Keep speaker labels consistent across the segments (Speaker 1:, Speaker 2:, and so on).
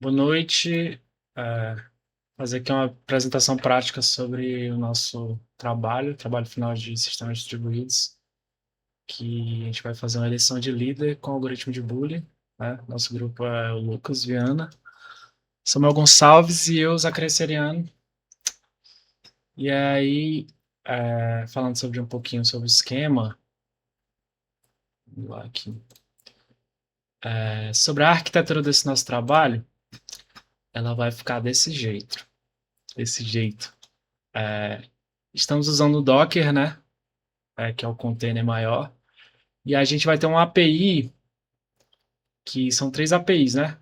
Speaker 1: Boa noite. É, Fazer aqui uma apresentação prática sobre o nosso trabalho final de sistemas distribuídos, que a gente vai fazer uma eleição de líder com algoritmo de Boolean, né? Nosso grupo é o Lucas Viana, Samuel Gonçalves e eu, Zacarias Seriano. E aí, falando sobre um pouquinho sobre o esquema, vamos lá aqui. Sobre a arquitetura desse nosso trabalho, ela vai ficar desse jeito, desse jeito. É, Estamos usando o Docker, né? Que é o container maior. E a gente vai ter uma API, que são três APIs, né?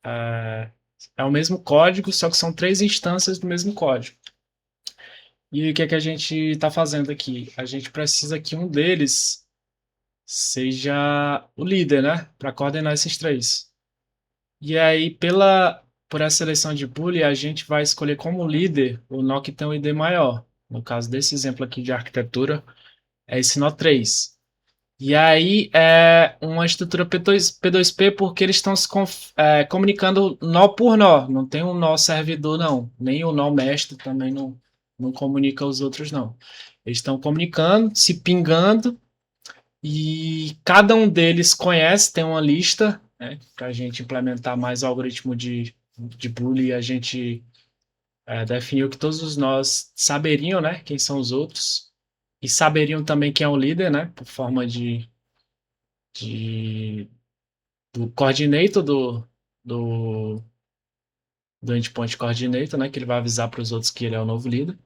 Speaker 1: É, é o mesmo código, só que são três instâncias do mesmo código. E o que é que a gente está fazendo aqui? A gente precisa que um deles seja o líder, né? Para coordenar esses três. E aí, por essa seleção de Boolean, a gente vai escolher como líder o nó que tem um ID maior. No caso desse exemplo aqui de arquitetura, é esse nó 3. E aí é uma estrutura P2P porque eles estão comunicando nó por nó. Não tem um nó servidor, não. Nem o nó mestre também não comunica os outros, não. Eles estão comunicando, se pingando, e cada um deles conhece, tem uma lista, né, para a gente implementar mais o algoritmo de Boolean. A gente definiu que todos os nós saberiam, né, quem são os outros. E saberiam também quem é o líder, né, por forma de do coordinator do, do endpoint coordinator, né? Que ele vai avisar para os outros que ele é o novo líder.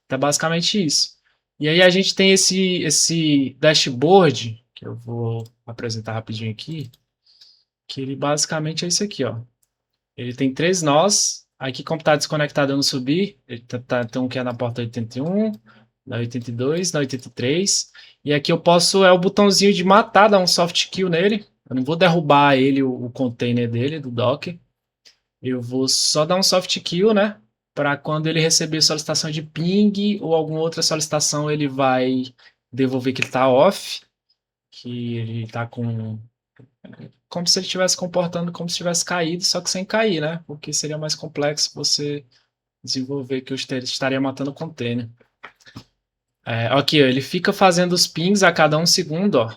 Speaker 1: Então, é basicamente isso. E aí a gente tem esse dashboard, que eu vou apresentar rapidinho aqui, que ele basicamente é isso aqui, ó. Ele tem três nós. Aqui, como está desconectado, eu não subi. Ele tem um que é na porta 81, na 82, na 83. E aqui eu posso, é o botãozinho de matar, dar um soft kill nele. Eu não vou derrubar ele, o container dele, do Docker. Eu vou só dar um soft kill, né? Para quando ele receber solicitação de ping ou alguma outra solicitação, ele vai devolver que ele está off, que ele está com como se ele estivesse comportando como se tivesse caído, só que sem cair, né? Porque seria mais complexo você desenvolver que eu estaria matando o container. Aqui, ó, ele fica fazendo os pings a cada um segundo, ó.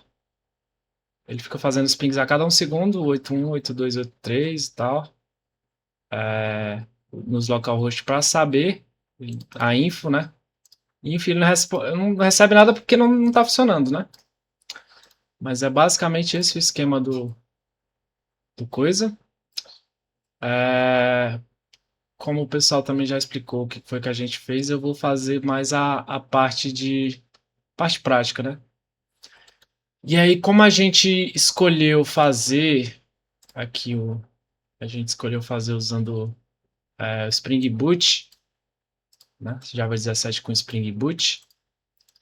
Speaker 1: Ele fica fazendo os pings a cada um segundo, 81, 82, 83 e tal, nos localhost para saber a info, né? Info ele não recebe nada porque não está funcionando, né? Mas é basicamente esse o esquema do coisa. É, Como o pessoal também já explicou o que foi que a gente fez, eu vou fazer mais a parte prática, né? E aí, como a gente escolheu fazer aqui a gente escolheu fazer usando o Spring Boot, né? Java 17 com Spring Boot,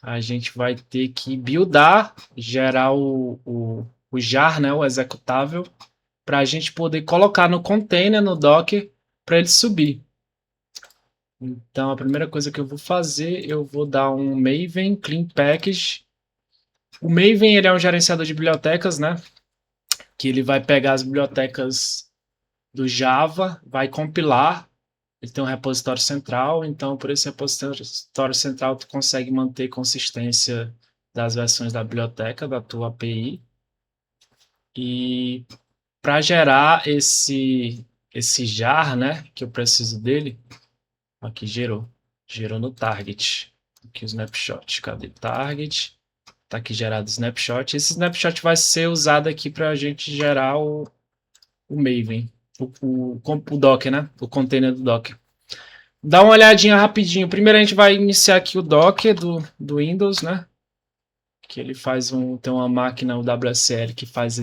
Speaker 1: a gente vai ter que buildar, gerar o jar, né? O executável, para a gente poder colocar no container, no Docker, para ele subir. Então, a primeira coisa que eu vou fazer, eu vou dar um Maven Clean Package. O Maven ele é um gerenciador de bibliotecas, né? Que ele vai pegar as bibliotecas do Java, vai compilar. Ele tem um repositório central, então por esse repositório central tu consegue manter consistência das versões da biblioteca da tua API. E para gerar esse jar, né? Que eu preciso dele, aqui gerou no target. Aqui o snapshot, cadê target? Tá aqui gerado o snapshot. Esse snapshot vai ser usado aqui para a gente gerar o Maven, o Docker, né? O container do Docker. Dá uma olhadinha rapidinho. Primeiro a gente vai iniciar aqui o Docker do Windows, né? Que ele tem uma máquina, o WSL, que faz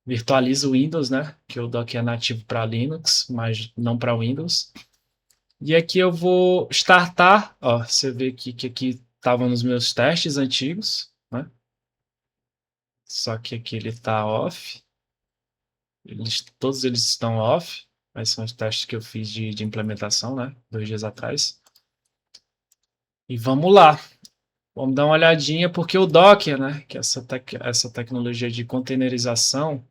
Speaker 1: virtualiza o Windows, né? Que o Docker é nativo para Linux, mas não para Windows. E aqui eu vou startar, ó, você vê que aqui estavam nos meus testes antigos, né? Só que aqui ele está off. Todos eles estão off. Esses são os testes que eu fiz de implementação, né? 2 dias atrás. E vamos lá. Vamos dar uma olhadinha, porque o Docker, né? Que é essa tecnologia de containerização,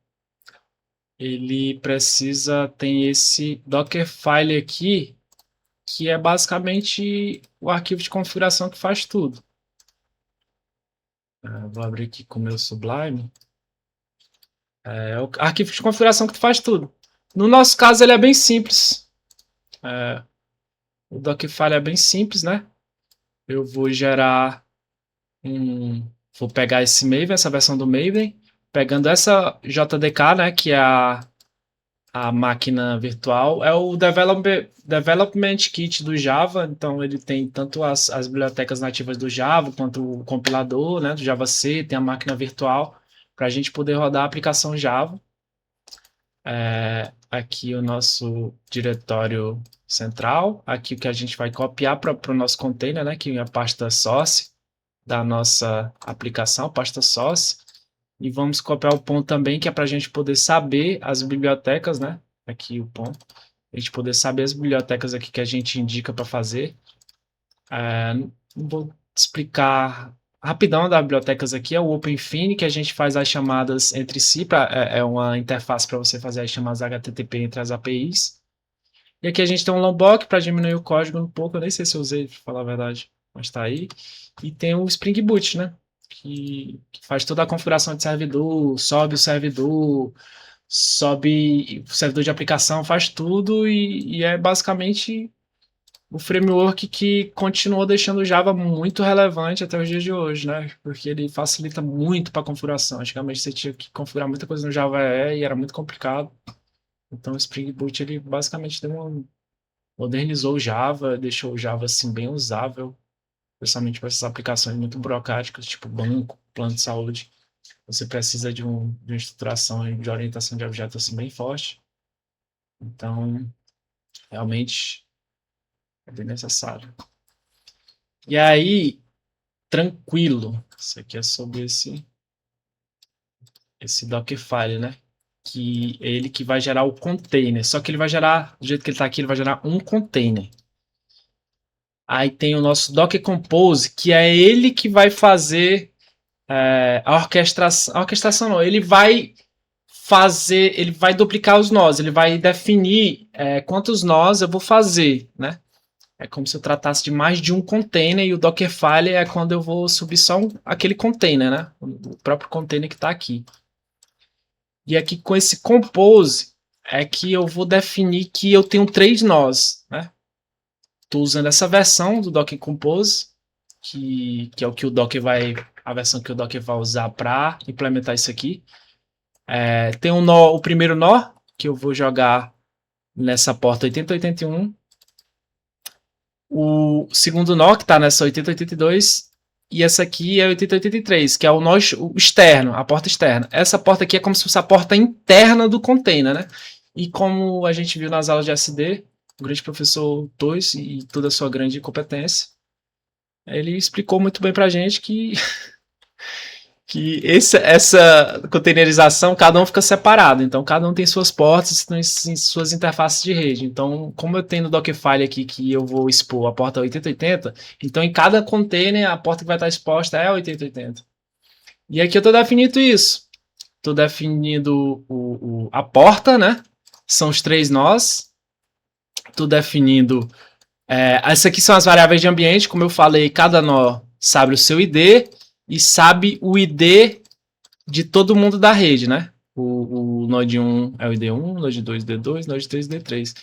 Speaker 1: ele precisa, tem esse Dockerfile aqui, que é basicamente o arquivo de configuração que faz tudo. Vou abrir aqui com o meu Sublime. É o arquivo de configuração que faz tudo. No nosso caso, ele é bem simples. O Dockerfile é bem simples, né? Eu vou gerar vou pegar esse Maven, essa versão do Maven, pegando essa JDK, né, que é a máquina virtual, é o Development Kit do Java, então ele tem tanto as bibliotecas nativas do Java, quanto o compilador, né, do JavaC, tem a máquina virtual, para a gente poder rodar a aplicação Java. Aqui o nosso diretório central, aqui o que a gente vai copiar para o nosso container, né, que é a pasta source da nossa aplicação, pasta source, e vamos copiar o ponto também, que é para a gente poder saber as bibliotecas, né, aqui o ponto, a gente poder saber as bibliotecas aqui que a gente indica para fazer. Vou explicar rapidão das bibliotecas aqui, é o OpenFIN, que a gente faz as chamadas entre si, é uma interface para você fazer as chamadas HTTP entre as APIs. E aqui a gente tem um Lombok para diminuir o código um pouco, eu nem sei se eu usei, para falar a verdade, mas está aí. E tem o Spring Boot, né, que faz toda a configuração de servidor, sobe o servidor de aplicação, faz tudo e é basicamente o framework que continuou deixando o Java muito relevante até os dias de hoje, né? Porque ele facilita muito para configuração. Antigamente você tinha que configurar muita coisa no Java EE e era muito complicado. Então o Spring Boot ele basicamente modernizou o Java, deixou o Java assim bem usável, especialmente para essas aplicações muito burocráticas, tipo banco, plano de saúde. Você precisa de uma estruturação e de orientação de objetos assim bem forte. Então, realmente é bem necessário. E aí, tranquilo. Isso aqui é sobre esse Dockerfile, né? Que é ele que vai gerar o container. Só que ele vai gerar, do jeito que ele está aqui, ele vai gerar um container. Aí tem o nosso Docker Compose, que é ele que vai fazer a orquestração. A orquestração não, ele vai fazer, ele vai duplicar os nós, ele vai definir quantos nós eu vou fazer, né? É como se eu tratasse de mais de um container e o Dockerfile é quando eu vou subir só aquele container, né? O próprio container que está aqui. E aqui com esse compose é que eu vou definir que eu tenho 3 nós, né? Estou usando essa versão do Docker Compose, que é o que o Docker vai, a versão que o Docker vai usar para implementar isso aqui. Tem um nó, o primeiro nó que eu vou jogar nessa porta 8081. O segundo nó que está nessa 8082 e essa aqui é 8083, que é o nó externo, a porta externa. Essa porta aqui é como se fosse a porta interna do container, né? E como a gente viu nas aulas de SD, o grande professor Tois e toda a sua grande competência, ele explicou muito bem pra gente que essa containerização, cada um fica separado. Então, cada um tem suas portas, tem suas interfaces de rede. Então, como eu tenho no Dockerfile aqui que eu vou expor a porta 8080, então em cada container a porta que vai estar exposta é a 8080. E aqui eu estou definindo isso. Estou definindo a porta, né? São os 3 nós. Estou definindo... essas aqui são as variáveis de ambiente. Como eu falei, cada nó sabe o seu ID e sabe o ID de todo mundo da rede, né? O Node 1 é o ID1, Node 2 D2, Node 3 D3.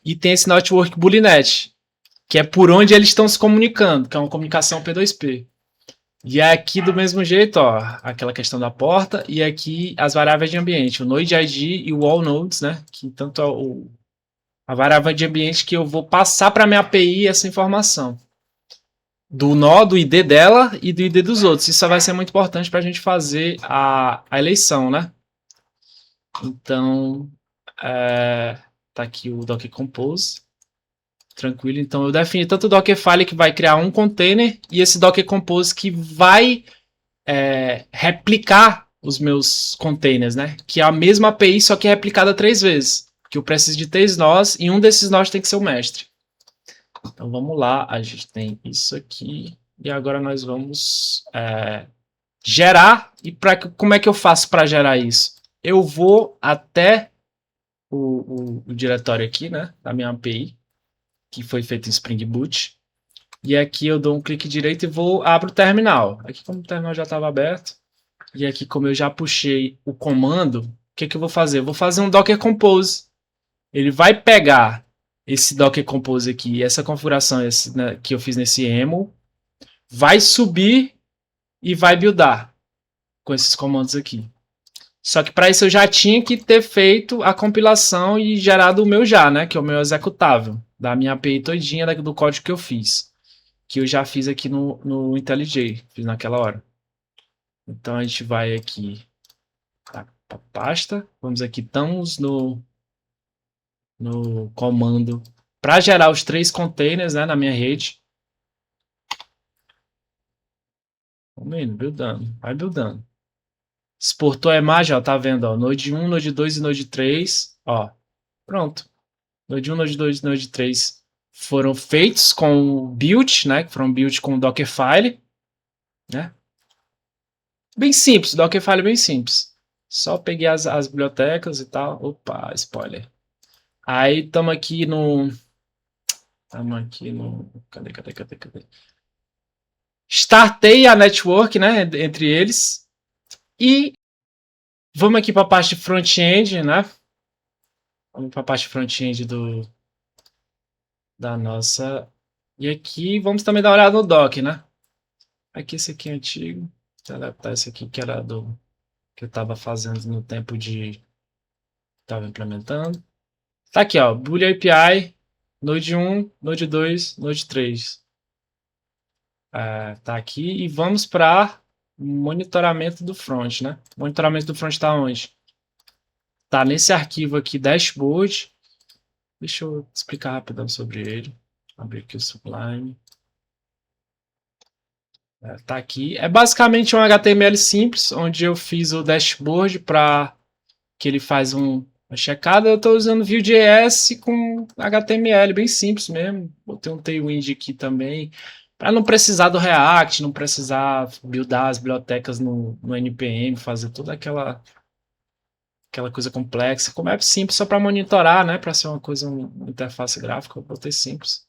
Speaker 1: E tem esse Network Bullinet, que é por onde eles estão se comunicando, que é uma comunicação P2P. E aqui do mesmo jeito, ó, aquela questão da porta, e aqui as variáveis de ambiente, o Node ID e o All Nodes, né? Que tanto é a variável de ambiente que eu vou passar para a minha API essa informação do nó, do ID dela e do ID dos outros. Isso vai ser muito importante para a gente fazer a eleição, né? Então, tá aqui o Docker Compose. Tranquilo. Então, eu defini tanto o Dockerfile que vai criar um container e esse Docker Compose que vai replicar os meus containers, né? Que é a mesma API, só que é replicada 3 vezes. Que eu preciso de 3 nós e um desses nós tem que ser o mestre. Então vamos lá, a gente tem isso aqui e agora nós vamos gerar. E como é que eu faço para gerar isso? eu vou até o diretório aqui, né, da minha API, que foi feito em Spring Boot. E aqui eu dou um clique direito e abro o terminal. Aqui como o terminal já estava aberto, e aqui como eu já puxei o comando, o que eu vou fazer? Eu vou fazer um Docker Compose. Ele vai pegar esse Docker Compose aqui, essa configuração né, que eu fiz nesse YAML, vai subir e vai buildar com esses comandos aqui. Só que para isso eu já tinha que ter feito a compilação e gerado o meu já, né? Que é o meu executável, da minha API todinha do código que eu fiz. Que eu já fiz aqui no IntelliJ, fiz naquela hora. Então a gente vai aqui para a pasta, vamos aqui, estamos no comando para gerar os 3 containers, né, na minha rede. Vamos indo, buildando, vai buildando. Exportou a imagem, ó, tá vendo, ó, Node 1, Node 2 e Node 3, ó, pronto. Node 1, Node 2 e Node 3 foram feitos com build, né, foram build com Dockerfile, né. Bem simples, Dockerfile bem simples. Só peguei as bibliotecas e tal. Opa, spoiler. Aí estamos aqui no... Cadê? Startei a network, né, entre eles. E vamos aqui para a parte front-end, né? Vamos para a parte front-end da nossa... E aqui vamos também dar uma olhada no doc, né? Aqui esse aqui é antigo. Vou adaptar esse aqui que era do... que eu estava fazendo no tempo de... estava implementando. Tá aqui, ó, Boolean API, Node 1, Node 2, Node 3. Tá aqui e vamos para monitoramento do front, né? Monitoramento do front está onde? Tá nesse arquivo aqui, dashboard. Deixa eu explicar rapidão sobre ele. Abrir aqui o Sublime. Tá aqui. É basicamente um HTML simples, onde eu fiz o dashboard para que ele faz uma checada. Eu estou usando Vue.js com HTML, bem simples mesmo. Botei um Tailwind aqui também, para não precisar do React, não precisar buildar as bibliotecas no NPM, fazer toda aquela coisa complexa. Como é simples, só para monitorar, né? Para ser uma coisa, uma interface gráfica, eu botei simples.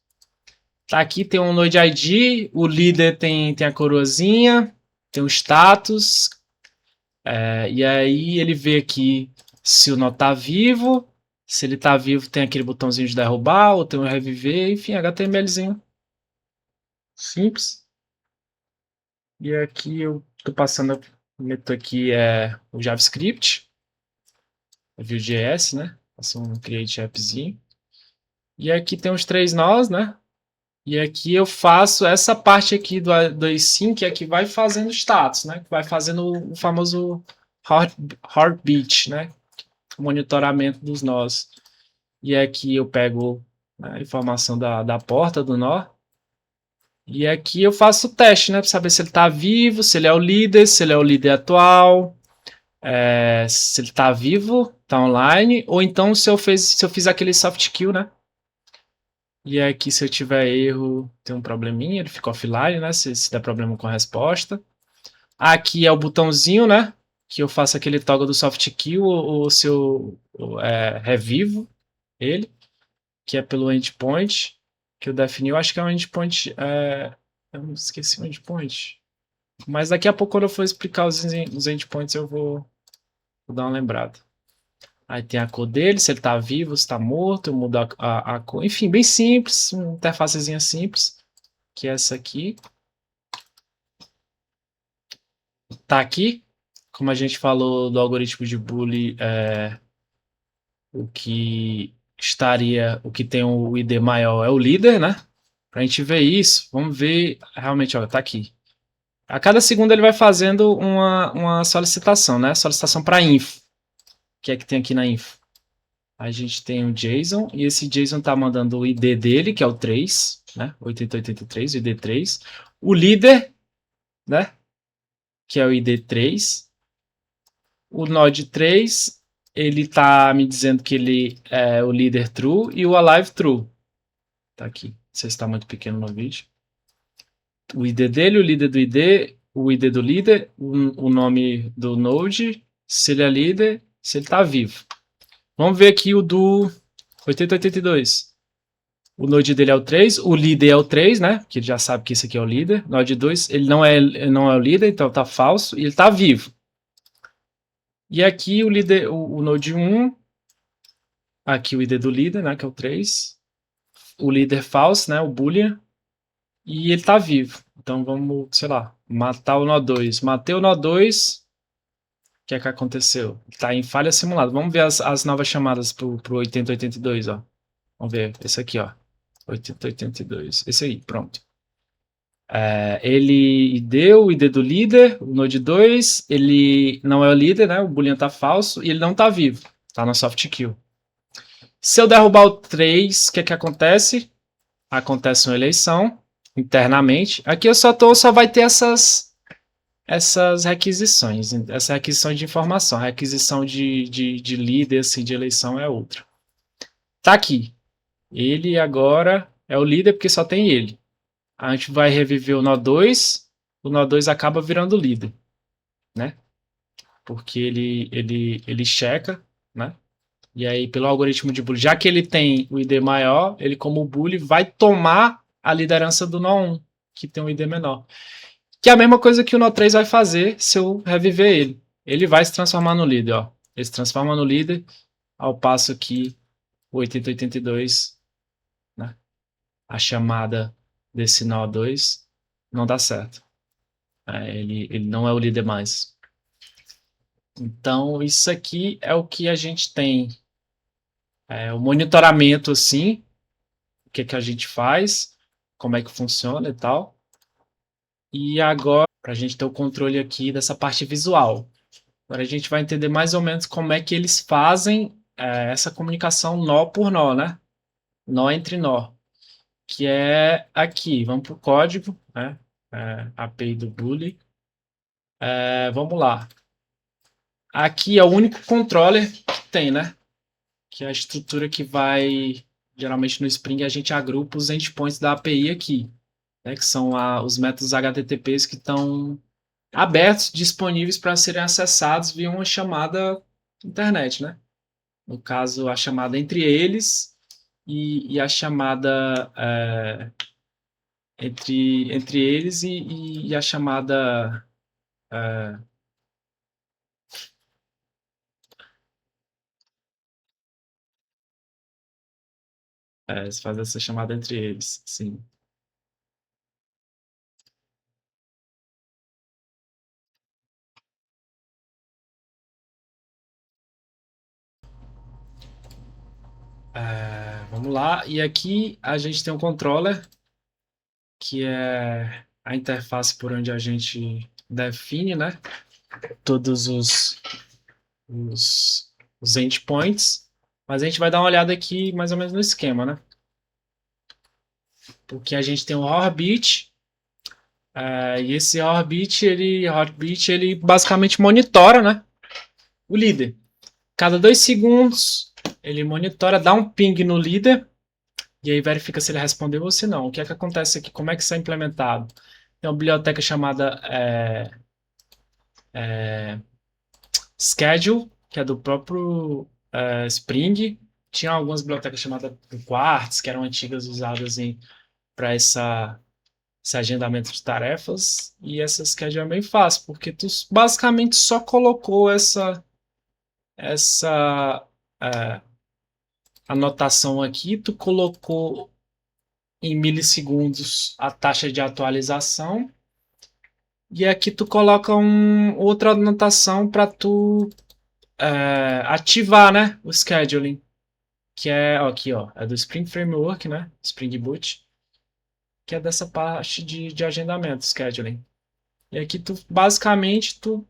Speaker 1: Tá aqui, tem um Node ID, o líder tem a coroazinha, tem o status, e aí ele vê aqui se o nó tá vivo, se ele tá vivo tem aquele botãozinho de derrubar, ou tem um reviver, enfim, HTMLzinho simples. E aqui eu tô passando, meto aqui o JavaScript, o Vue.js, né? Faço um create appzinho. E aqui tem os 3 nós, né? E aqui eu faço essa parte aqui do async, que é que vai fazendo status, né? Que vai fazendo o famoso heartbeat, né? Monitoramento dos nós. E aqui eu pego a informação da porta do nó. E aqui eu faço o teste, né? Para saber se ele está vivo, se ele é o líder atual, se ele está vivo, está online, ou então se eu fiz aquele soft kill, né? E aqui, se eu tiver erro, tem um probleminha, ele fica offline, né? Se der problema com a resposta. Aqui é o botãozinho, né? Que eu faço aquele toggle do soft kill, ou se eu revivo ele, que é pelo endpoint, que eu defini. Eu acho que é um endpoint. Eu não esqueci o endpoint. Mas daqui a pouco, quando eu for explicar os endpoints, eu vou dar uma lembrada. Aí tem a cor dele, se ele tá vivo, se tá morto, eu mudo a cor. Enfim, bem simples, uma interfacezinha simples, que é essa aqui. Tá aqui, como a gente falou do algoritmo de Boole, o que tem o ID maior é o líder, né? Pra gente ver isso, vamos ver, realmente, ó, tá aqui. A cada segundo ele vai fazendo uma solicitação, né? Solicitação para info. O que é que tem aqui na info? A gente tem o JSON, e esse JSON está mandando o ID dele, que é o 3, né? 8083, o ID 3. O líder, né? Que é o ID 3. O node 3, ele está me dizendo que ele é o líder true e o alive true. Tá aqui. Não sei se está muito pequeno no vídeo. O ID dele, o líder do ID, o ID do líder, o nome do node, se ele é líder, se ele está vivo. Vamos ver aqui o do 8082. O node dele é o 3, o líder é o 3, né? Porque ele já sabe que esse aqui é o líder. Node 2, ele não é o líder, então tá falso. E ele tá vivo. E aqui o líder, o node 1, aqui o ID do líder, né? Que é o 3. O líder falso, né? O boolean. E ele tá vivo. Então vamos, sei lá, matar o nó 2. Matei o nó 2. O que é que aconteceu? Tá em falha simulada. Vamos ver as novas chamadas pro 8082, ó. Vamos ver. Esse aqui, ó. 8082. Esse aí, pronto. Ele deu o ID do líder, o node 2, ele não é o líder, né? O boolean tá falso e ele não tá vivo. Tá na soft kill. Se eu derrubar o 3, o que é que acontece? Acontece uma eleição internamente. Aqui eu só vai ter essas requisições, essa requisição de informação, a requisição de líder, assim, de eleição é outra. Tá aqui. Ele agora é o líder porque só tem ele. A gente vai reviver o nó 2, o nó 2 acaba virando líder, né? Porque ele checa, né? E aí, pelo algoritmo de Boole, já que ele tem o ID maior, ele, como Boole, vai tomar a liderança do nó 1, que tem um ID menor. Que é a mesma coisa que o nó 3 vai fazer se eu reviver ele. Ele vai se transformar no líder, ó. Ele se transforma no líder, ao passo que o 8082, né? A chamada desse nó 2 não dá certo. Ele não é o líder mais. Então, isso aqui é o que a gente tem. O monitoramento, assim, o que, que a gente faz, como é que funciona e tal. E agora, para a gente ter o controle aqui dessa parte visual. Agora a gente vai entender mais ou menos como é que eles fazem essa comunicação nó por nó, né? Nó entre nó. Que é aqui. Vamos para o código, né? API do Bully. Vamos lá. Aqui é o único controller que tem, né? Que é a estrutura que vai... Geralmente no Spring a gente agrupa os endpoints da API aqui, né? Que são os métodos HTTPs que estão abertos, disponíveis para serem acessados via uma chamada internet, né? No caso, a chamada entre eles e a chamada entre eles e a chamada se faz essa chamada entre eles, sim. Vamos lá, e aqui a gente tem um controller, que é a interface por onde a gente define, né, todos os endpoints, mas a gente vai dar uma olhada aqui mais ou menos no esquema, né? Porque a gente tem o Orbit, e esse Orbit, ele basicamente monitora, né, o líder. Cada 2 segundos, ele monitora, dá um ping no líder, e aí verifica se ele respondeu ou se não. O que é que acontece aqui? Como é que isso é implementado? Tem uma biblioteca chamada Schedule, que é do próprio Spring. Tinha algumas bibliotecas chamadas Quartz, que eram antigas usadas para esse agendamento de tarefas. E essa schedule é bem fácil, porque tu basicamente só colocou essa anotação aqui, tu colocou em milissegundos a taxa de atualização. E aqui tu coloca outra anotação para tu ativar, né, o scheduling, que é aqui, ó, é do Spring Framework, né, Spring Boot, que é dessa parte de agendamento, scheduling. E aqui tu basicamente tu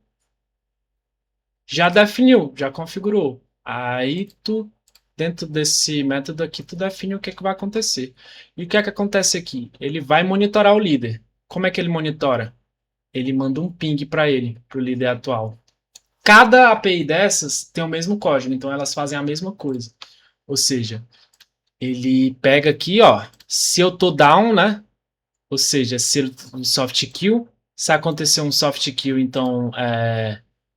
Speaker 1: já definiu, já configurou. Aí tu dentro desse método aqui tu define o que é que vai acontecer. E o que é que acontece aqui? Ele vai monitorar o líder. Como é que ele monitora? Ele manda um ping para ele, para o líder atual. Cada API dessas tem o mesmo código, então elas fazem a mesma coisa. Ou seja, ele pega aqui, ó, se eu tô down, né? Ou seja, se um soft kill, se acontecer um soft kill, então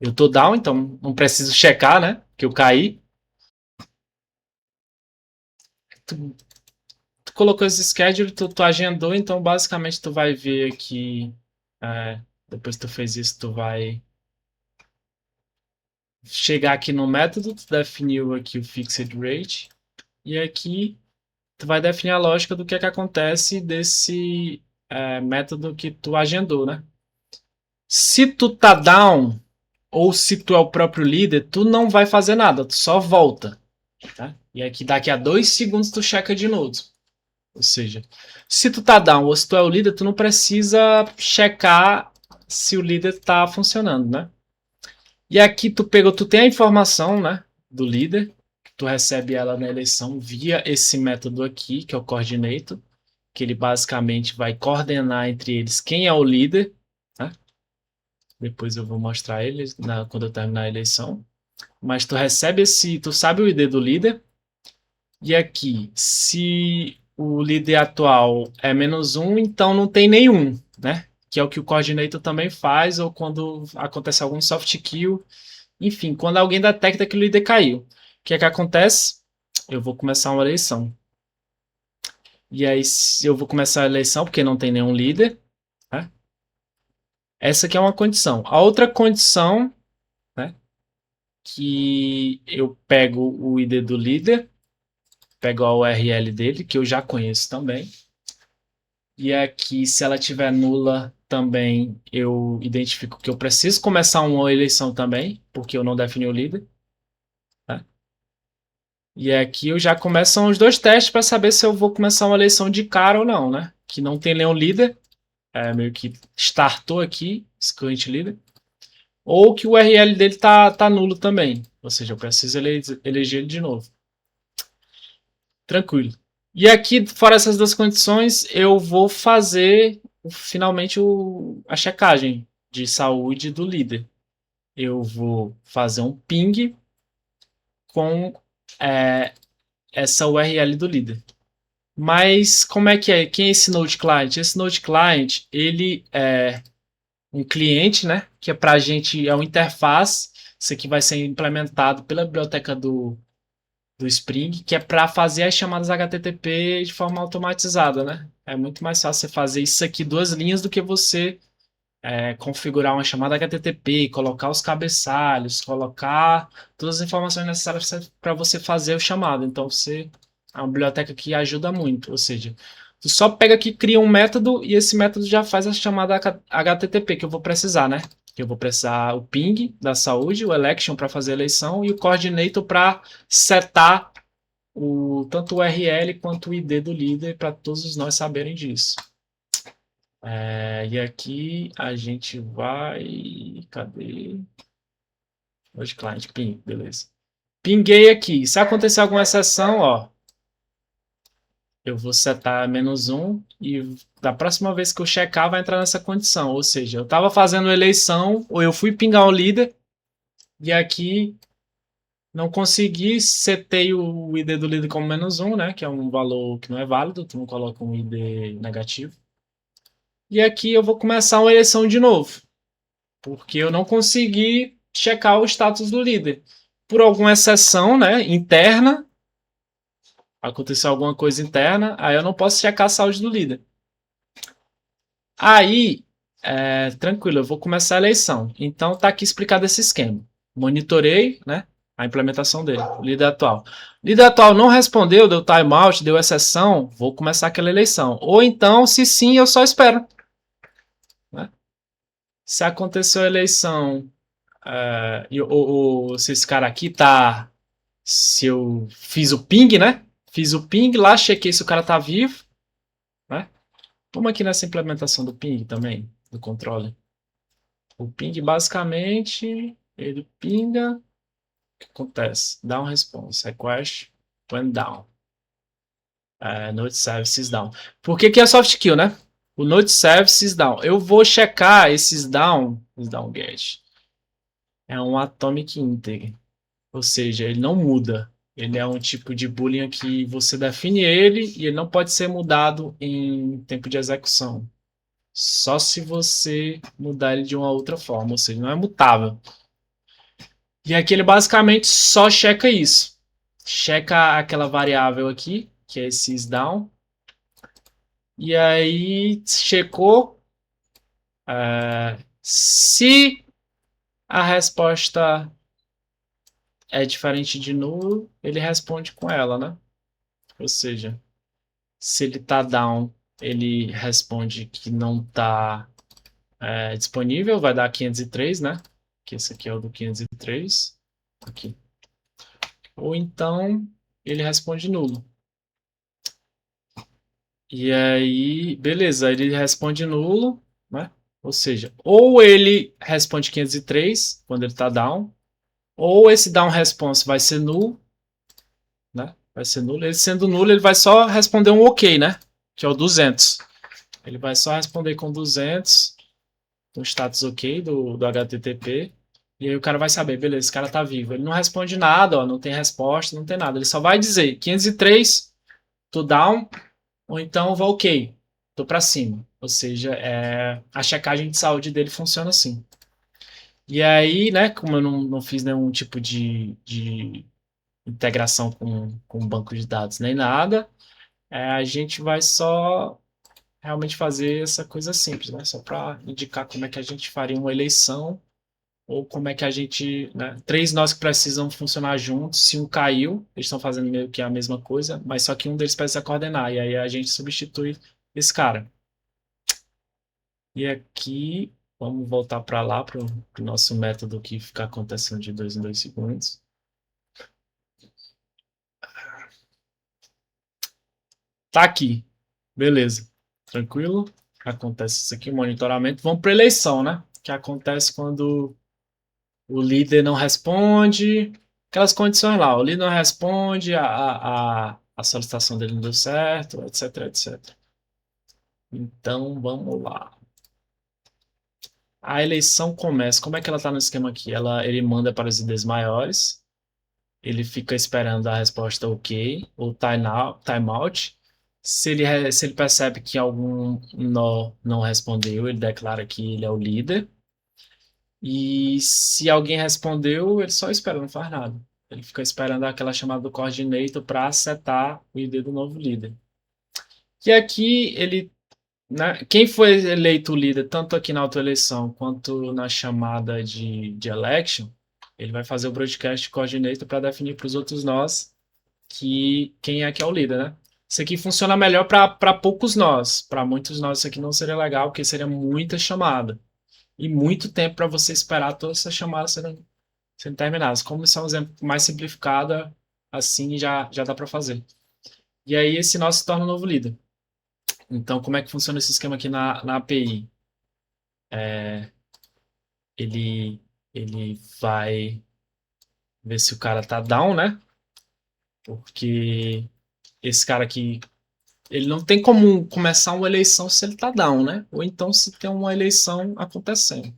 Speaker 1: Eu tô down, então não preciso checar, né? Que eu caí. Tu, tu colocou esse schedule, tu agendou, então basicamente tu vai ver aqui. Depois que tu fez isso, tu vai chegar aqui no método, tu definiu aqui o fixed rate. E aqui tu vai definir a lógica do que é que acontece desse método que tu agendou, né? Se tu tá down, ou se tu é o próprio líder, tu não vai fazer nada, tu só volta. Tá? E aqui daqui a 2 segundos tu checa de novo. Ou seja, se tu tá down ou se tu é o líder, tu não precisa checar se o líder tá funcionando, né? E aqui tu tem a informação, né, do líder, tu recebe ela na eleição via esse método aqui, que é o coordinator, que ele basicamente vai coordenar entre eles quem é o líder, né? Depois eu vou mostrar ele quando eu terminar a eleição. Mas tu recebe tu sabe o ID do líder. E aqui, se o líder atual é -1, então não tem nenhum, né? Que é o que o coordinator também faz, ou quando acontece algum soft kill. Enfim, quando alguém detecta que o líder caiu. O que é que acontece? Eu vou começar uma eleição. E aí, se eu vou começar a eleição, porque não tem nenhum líder, né? Essa aqui é uma condição. A outra condição, né? Que eu pego o ID do líder, pego a URL dele, que eu já conheço também. E aqui, se ela tiver nula, também eu identifico que eu preciso começar uma eleição também, porque eu não defini o líder. Tá? E aqui eu já começam os dois testes para saber se eu vou começar uma eleição de cara ou não, né? Que não tem nenhum líder, meio que startou aqui, esse current líder, ou que o URL dele tá nulo também, ou seja, eu preciso eleger ele de novo. Tranquilo. E aqui, fora essas duas condições, eu vou fazer finalmente a checagem de saúde do líder. Eu vou fazer um ping com é, essa URL do líder. Mas como é que é? Quem é esse Node Client? Esse Node Client, ele é um cliente, né? Que é para a gente, é uma interface. Isso aqui vai ser implementado pela biblioteca do Spring, que é para fazer as chamadas HTTP de forma automatizada, né? É muito mais fácil você fazer isso aqui 2 linhas do que você configurar uma chamada HTTP, colocar os cabeçalhos, colocar todas as informações necessárias para você fazer o chamado. Então, é uma biblioteca que ajuda muito. Ou seja, tu só pega aqui, cria um método e esse método já faz a chamada HTTP que eu vou precisar, né? Eu vou precisar o ping da saúde, o election para fazer a eleição e o coordinator para setar tanto o URL quanto o ID do líder para todos nós saberem disso. E aqui a gente vai. Cadê? Hoje client, ping, beleza. Pinguei aqui. Se acontecer alguma exceção, ó, eu vou setar -1 e da próxima vez que eu checar vai entrar nessa condição. Ou seja, eu estava fazendo eleição ou eu fui pingar o líder e aqui não consegui, setei o ID do líder como -1, né? Que é um valor que não é válido, tu não coloca um ID negativo. E aqui eu vou começar uma eleição de novo. Porque eu não consegui checar o status do líder. Por alguma exceção, né, interna, aconteceu alguma coisa interna, aí eu não posso checar a saúde do líder. Aí, tranquilo, eu vou começar a eleição. Então tá aqui explicado esse esquema. Monitorei, né, a implementação dele, o líder atual. O líder atual não respondeu, deu timeout, deu exceção, vou começar aquela eleição. Ou então, se sim, eu só espero. Né? Se aconteceu a eleição se esse cara aqui tá. Se eu fiz o ping, né? Fiz o ping lá, chequei se o cara tá vivo, né? Vamos aqui nessa implementação do ping também, do controle. O ping, basicamente, ele pinga. O que acontece? Down response. Request went down. Node services down. Por que é soft kill, né? O node services down. Eu vou checar esses down get. É um atomic integer. Ou seja, ele não muda. Ele é um tipo de boolean que você define ele e ele não pode ser mudado em tempo de execução. Só se você mudar ele de uma outra forma, ou seja, não é mutável. E aqui ele basicamente só checa isso. Checa aquela variável aqui, que é esse isDown. E aí checou. Se a resposta é diferente de nulo, ele responde com ela, né? Ou seja, se ele tá down, ele responde que não tá disponível, vai dar 503, né? Que esse aqui é o do 503. Aqui. Ou então ele responde nulo. E aí, beleza, ele responde nulo, né? Ou seja, ou ele responde 503 quando ele está down, ou esse down response vai ser nulo, né? Vai ser nulo. Ele sendo nulo, ele vai só responder um OK, né? Que é o 200. Ele vai só responder com 200, com status OK do HTTP. E aí o cara vai saber, beleza, esse cara tá vivo. Ele não responde nada, ó, não tem resposta, não tem nada. Ele só vai dizer 503, tô down, ou então vou OK, tô para cima. Ou seja, a checagem de saúde dele funciona assim. E aí, né, como eu não fiz nenhum tipo de integração com banco de dados nem nada, a gente vai só realmente fazer essa coisa simples, né? Só para indicar como é que a gente faria uma eleição ou como é que a gente, né? Três nós que precisam funcionar juntos. Se um caiu, eles estão fazendo meio que a mesma coisa, mas só que um deles precisa coordenar. E aí a gente substitui esse cara. E aqui, vamos voltar para lá, para o nosso método que fica acontecendo de 2 em 2 segundos. Tá aqui. Beleza. Tranquilo? Acontece isso aqui, monitoramento. Vamos para eleição, né? Que acontece quando o líder não responde. Aquelas condições lá. O líder não responde, a solicitação dele não deu certo, etc, etc. Então, vamos lá. A eleição começa. Como é que ela está no esquema aqui? Ele manda para os IDs maiores. Ele fica esperando a resposta OK ou timeout. Se ele percebe que algum nó não respondeu, ele declara que ele é o líder. E se alguém respondeu, ele só espera, não faz nada. Ele fica esperando aquela chamada do coordinator para setar o ID do novo líder. E aqui ele, né, quem foi eleito líder, tanto aqui na autoeleição quanto na chamada de election, ele vai fazer o broadcast coordinator para definir para os outros nós quem é que é o líder, né? Isso aqui funciona melhor para poucos nós. Para muitos nós isso aqui não seria legal, porque seria muita chamada. E muito tempo para você esperar todas essas chamadas serem terminadas. Como isso é um exemplo mais simplificado, assim já dá para fazer. E aí esse nó se torna o novo líder. Então, como é que funciona esse esquema aqui na API? Ele, ele vai ver se o cara tá down, né? Porque esse cara aqui, ele não tem como começar uma eleição se ele tá down, né? Ou então se tem uma eleição acontecendo.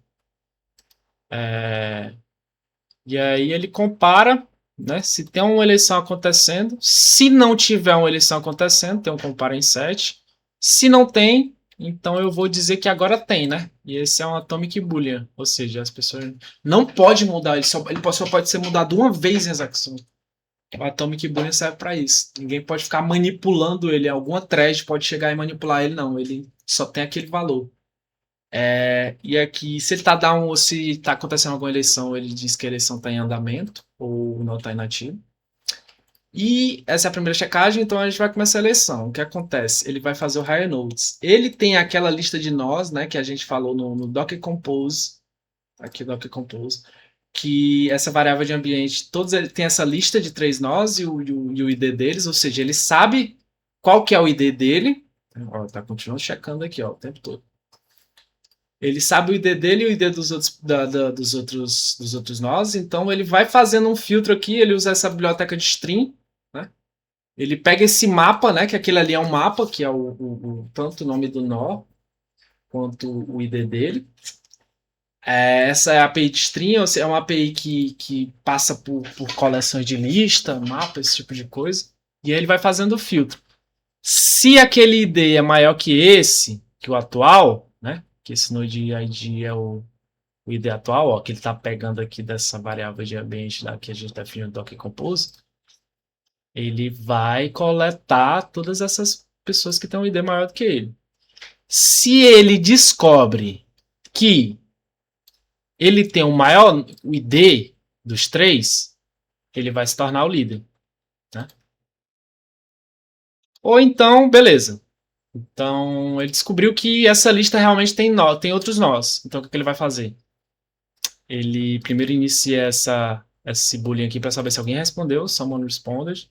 Speaker 1: E aí ele compara, né? Se tem uma eleição acontecendo, se não tiver uma eleição acontecendo, tem um compara em set. Se não tem, então eu vou dizer que agora tem, né? E esse é um atomic boolean, ou seja, as pessoas não podem mudar, ele só pode ser mudado uma vez em execução. O atomic boolean serve para isso. Ninguém pode ficar manipulando ele, alguma thread pode chegar e manipular ele, não. Ele só tem aquele valor. E aqui, se ele está down ou se está acontecendo alguma eleição, ele diz que a eleição está em andamento ou não está inativo. E essa é a primeira checagem, então a gente vai começar a eleição. O que acontece? Ele vai fazer o higher nodes. Ele tem aquela lista de nós, né, que a gente falou no Docker Compose, aqui Docker Compose, que essa variável de ambiente, todos ele tem essa lista de 3 nós e o ID deles, ou seja, ele sabe qual que é o ID dele. Ó, tá continuando checando aqui, ó, o tempo todo. Ele sabe o ID dele e o ID dos outros nós, então ele vai fazendo um filtro aqui, ele usa essa biblioteca de string, né? Ele pega esse mapa, né? Que aquele ali é um mapa, que é tanto o nome do nó quanto o ID dele. Essa é a API de string, ou seja, é uma API que passa por coleções de lista, mapa, esse tipo de coisa. E aí ele vai fazendo o filtro. Se aquele ID é maior que esse, que o atual, né? Que esse node ID é o o ID atual, ó, que ele está pegando aqui dessa variável de ambiente lá que a gente definiu no Docker Compose, ele vai coletar todas essas pessoas que têm um ID maior do que ele. Se ele descobre que ele tem o maior ID dos três, ele vai se tornar o líder. Né? Ou então, beleza. Então, ele descobriu que essa lista realmente tem outros nós. Então, o que ele vai fazer? Ele primeiro inicia esse boolean aqui para saber se alguém respondeu, someone responded.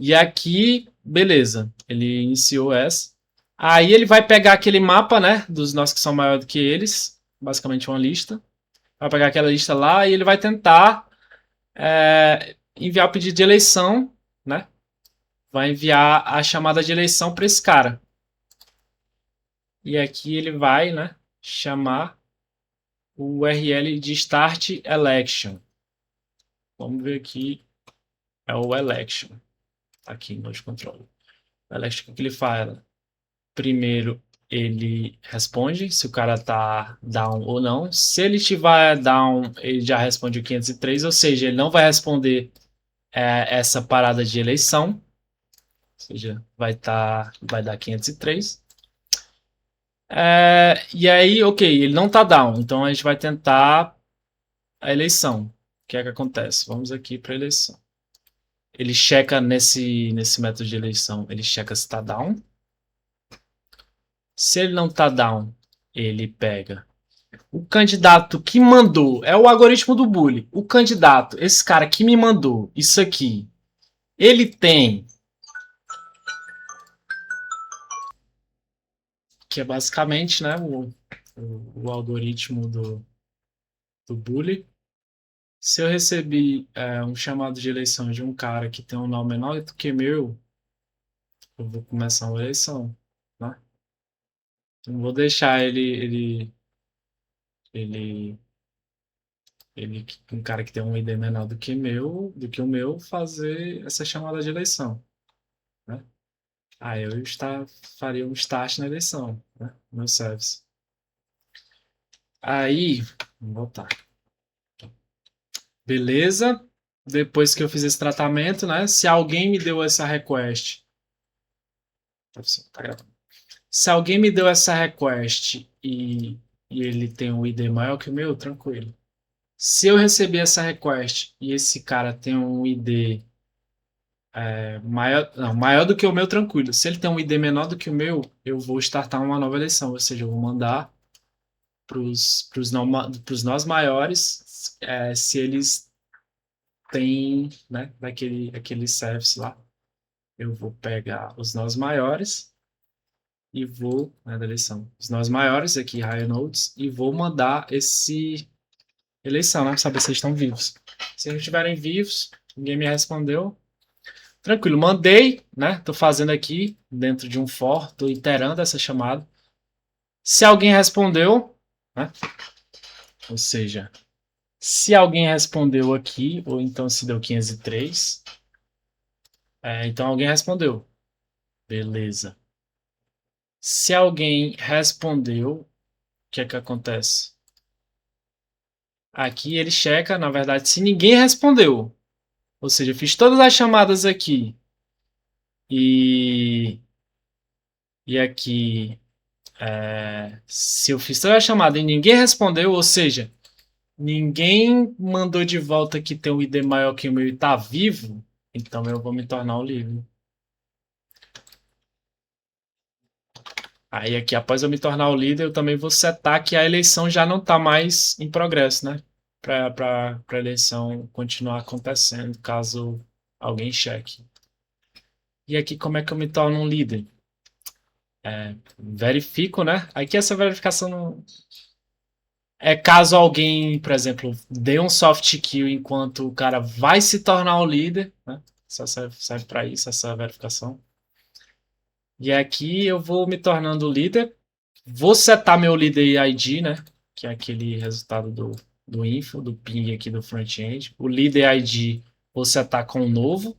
Speaker 1: E aqui, beleza, ele iniciou essa. Aí ele vai pegar aquele mapa, né, dos nós que são maiores do que eles, basicamente uma lista. Vai pegar aquela lista lá e ele vai tentar enviar o pedido de eleição, né? Vai enviar a chamada de eleição para esse cara. E aqui ele vai, né, chamar o URL de Start Election. Vamos ver aqui, é o Election, aqui no controle. O Election, o que ele faz? Primeiro, ele responde se o cara tá down ou não. Se ele estiver down, ele já responde o 503, ou seja, ele não vai responder essa parada de eleição, ou seja, vai dar 503. E aí, ok, ele não tá down, então a gente vai tentar a eleição. O que é que acontece? Vamos aqui para eleição. Ele checa nesse método de eleição, ele checa se tá down. Se ele não tá down, ele pega o candidato que mandou, é o algoritmo do bullying. O candidato, esse cara que me mandou isso aqui, ele tem, que é basicamente, né, o algoritmo do bullying. Se eu recebi um chamado de eleição de um cara que tem um nome menor do que meu, eu vou começar uma eleição, né? Não vou deixar ele, um cara que tem um ID menor do que o meu, fazer essa chamada de eleição, né? Aí eu faria um start na eleição, né? No service. Aí, vamos voltar. Beleza. Depois que eu fiz esse tratamento, né? Se alguém me deu essa request. Tá gravando. Se alguém me deu essa request e ele tem um ID maior que o meu, tranquilo. Se eu receber essa request e esse cara tem um ID maior do que o meu, tranquilo. Se ele tem um ID menor do que o meu, eu vou startar uma nova eleição. Ou seja, eu vou mandar para os nós maiores se eles têm, né, aquele service lá. Eu vou pegar os nós maiores e vou, né, da eleição, os nós maiores aqui, higher nodes, e vou mandar esse eleição, né, para saber se eles estão vivos. Se eles estiverem vivos, ninguém me respondeu, tranquilo, mandei, né, tô fazendo aqui dentro de um for, tô iterando essa chamada. Se alguém respondeu, né, ou seja, se alguém respondeu aqui, ou então se deu 503, então alguém respondeu. Beleza. Se alguém respondeu, o que é que acontece? Aqui ele checa, na verdade, se ninguém respondeu. Ou seja, eu fiz todas as chamadas aqui. E, e aqui, se eu fiz toda a chamada e ninguém respondeu, ou seja, ninguém mandou de volta que tem um ID maior que o meu e tá vivo, então eu vou me tornar o livre. Aí aqui, após eu me tornar o líder, eu também vou setar que a eleição já não está mais em progresso, né? Para a eleição continuar acontecendo, caso alguém cheque. E aqui, como é que eu me torno um líder? Verifico, né? Aqui essa verificação é caso alguém, por exemplo, dê um soft kill enquanto o cara vai se tornar o líder, né? Só serve para isso, essa verificação. E aqui eu vou me tornando o líder. Vou setar meu líder ID, né? Que é aquele resultado do info, do ping aqui do front-end. O líder ID vou setar com o novo,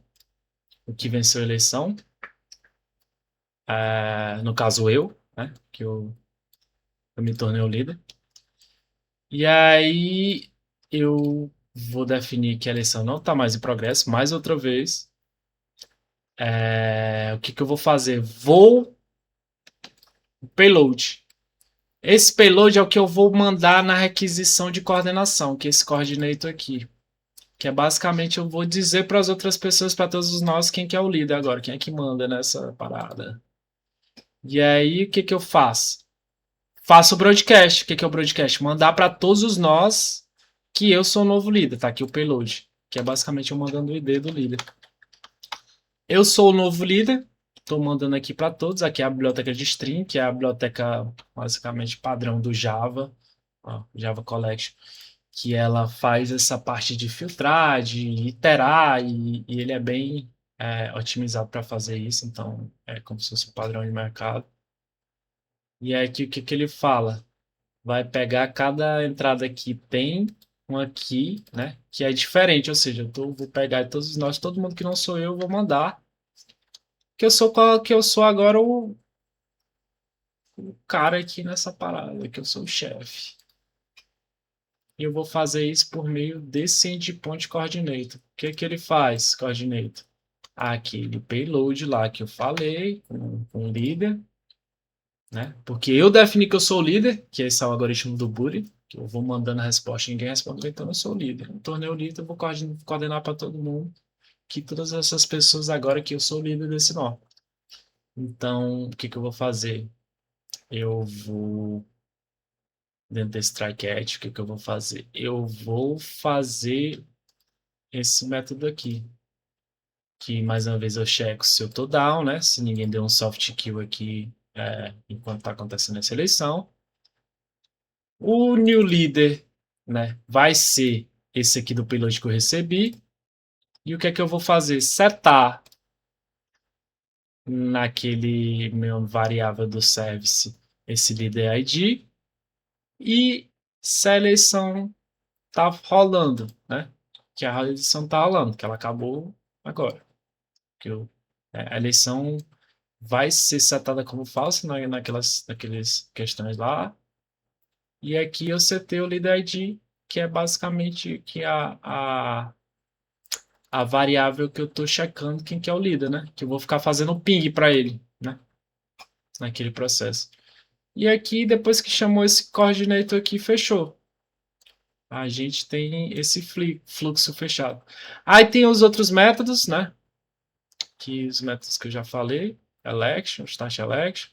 Speaker 1: o que venceu a eleição. No caso eu, né? Que eu me tornei o líder. E aí eu vou definir que a eleição não está mais em progresso, mais outra vez. O que que eu vou fazer? Vou payload. Esse payload é o que eu vou mandar na requisição de coordenação, que é esse coordinator aqui. Que é basicamente eu vou dizer para as outras pessoas, para todos nós, quem que é o líder agora, quem é que manda nessa parada. E aí, o que que eu faço? Faço o broadcast. O que que é o broadcast? Mandar para todos os nós que eu sou o novo líder. Tá aqui o payload, que é basicamente eu mandando o ID do líder. Eu sou o novo líder. Estou mandando aqui para todos. Aqui é a biblioteca de string, que é a biblioteca basicamente padrão do Java, ó, Java Collection, que ela faz essa parte de filtrar, de iterar, e ele é bem otimizado para fazer isso. Então, é como se fosse um padrão de mercado. E aí, o que que ele fala? Vai pegar cada entrada que tem uma key, né? Que é diferente, ou seja, vou pegar todos nós, todo mundo que não sou eu, vou mandar. Que eu sou agora o cara aqui nessa parada, que eu sou o chefe. E eu vou fazer isso por meio desse endpoint coordinator. O que que ele faz, coordinator? Aquele payload lá que eu falei, com o líder, né? Porque eu defini que eu sou o líder, que esse é o algoritmo do Boolean, que eu vou mandando a resposta e ninguém responde, então eu sou o líder. No torneio líder, eu vou coordenar para todo mundo, que todas essas pessoas agora que eu sou o líder desse nó. Então, o que que eu vou fazer? Eu vou, dentro desse try-catch, o que que eu vou fazer? Eu vou fazer esse método aqui, que mais uma vez eu checo se eu tô down, né? Se ninguém deu um soft kill aqui enquanto está acontecendo essa eleição. O new leader, né, vai ser esse aqui do payload que eu recebi. E o que é que eu vou fazer? Setar naquele meu variável do service esse líder ID e se a eleição tá rolando, né? Que a eleição tá rolando, que ela acabou agora. Que a eleição vai ser setada como falsa naquelas questões lá. E aqui eu setei o líder ID, que é basicamente que a variável que eu estou checando quem que é o líder, né? Que eu vou ficar fazendo um ping para ele, né? Naquele processo. E aqui, depois que chamou esse coordinator aqui, fechou. A gente tem esse fluxo fechado. Aí tem os outros métodos, né? Que os métodos que eu já falei. Election, start election.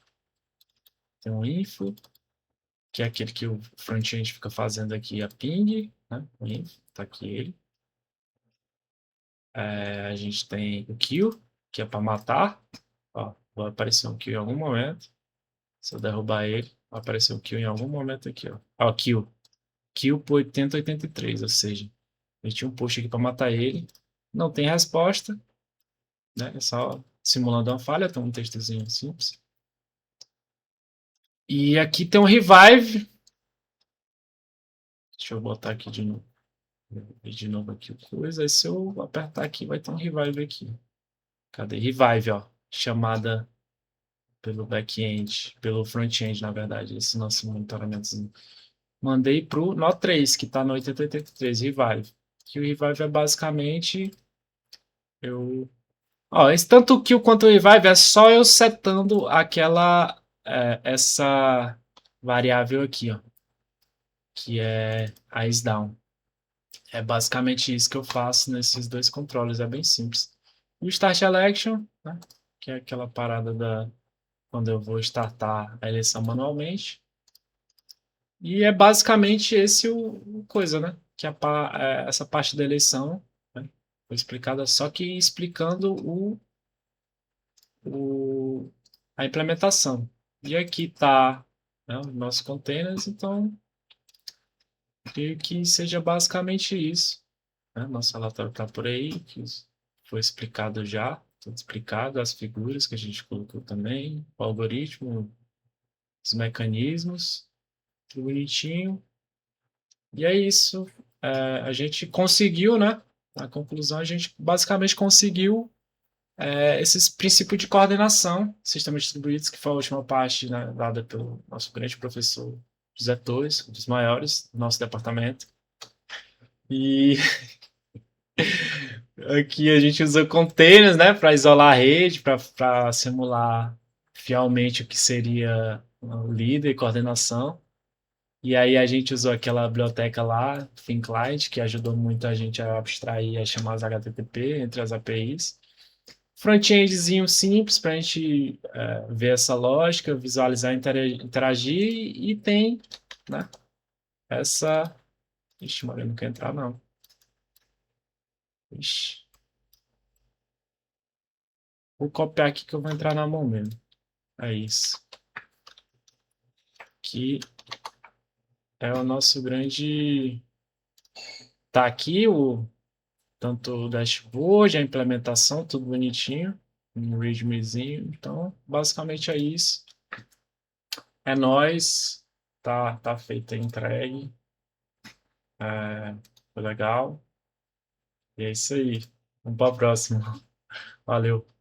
Speaker 1: Tem um info, que é aquele que o front-end fica fazendo aqui a ping, né? O info, tá aqui ele. A gente tem o kill, que é para matar. Ó, vai aparecer um kill em algum momento. Se eu derrubar ele, vai aparecer um kill em algum momento aqui, ó. Ó, kill. Kill por 8083, ou seja, a gente tinha um push aqui para matar ele. Não tem resposta, né? É só simulando uma falha, tem um textozinho simples. E aqui tem um revive. Deixa eu botar aqui de novo. De novo aqui o coisa. Aí se eu apertar aqui, vai ter um revive aqui. Cadê? Revive, ó. Chamada pelo back-end, pelo front-end, na verdade, esse nosso monitoramento. Mandei pro nó 3, que está no 8083, Revive. Que o Revive é basicamente esse tanto o Kill quanto o Revive é só eu setando essa variável aqui, ó, que é a down. É basicamente isso que eu faço nesses dois controles, é bem simples. E o Start Election, né, que é aquela parada quando eu vou startar a eleição manualmente. E é basicamente esse o coisa, né? Que essa parte da eleição, né, foi explicada, só que explicando a implementação. E aqui está, né, os nossos containers, então creio que seja basicamente isso. Né? Nosso relatório está por aí, que foi explicado já, tudo explicado, as figuras que a gente colocou também, o algoritmo, os mecanismos, tudo bonitinho. E é isso. A gente conseguiu, né? Na conclusão, a gente basicamente conseguiu esses princípios de coordenação, sistemas distribuídos, que foi a última parte, né, dada pelo nosso grande professor José Torres, um dos maiores do nosso departamento. E aqui a gente usa containers, né, para isolar a rede, para simular fielmente o que seria o líder e coordenação. E aí a gente usou aquela biblioteca lá, ThinkLight, que ajudou muito a gente a abstrair as chamadas HTTP entre as APIs. Front-endzinho simples para a gente ver essa lógica, visualizar, interagir e tem, né, essa... Ixi, Maria, não quer entrar não. Ixi. Vou copiar aqui que eu vou entrar na mão mesmo. É isso. Aqui é o nosso grande... Tá aqui o tanto o dashboard, a implementação, tudo bonitinho, um readmezinho. Então, basicamente é isso. É nóis. Tá feito a entregue. Foi legal. E é isso aí. Vamos para a próxima. Valeu.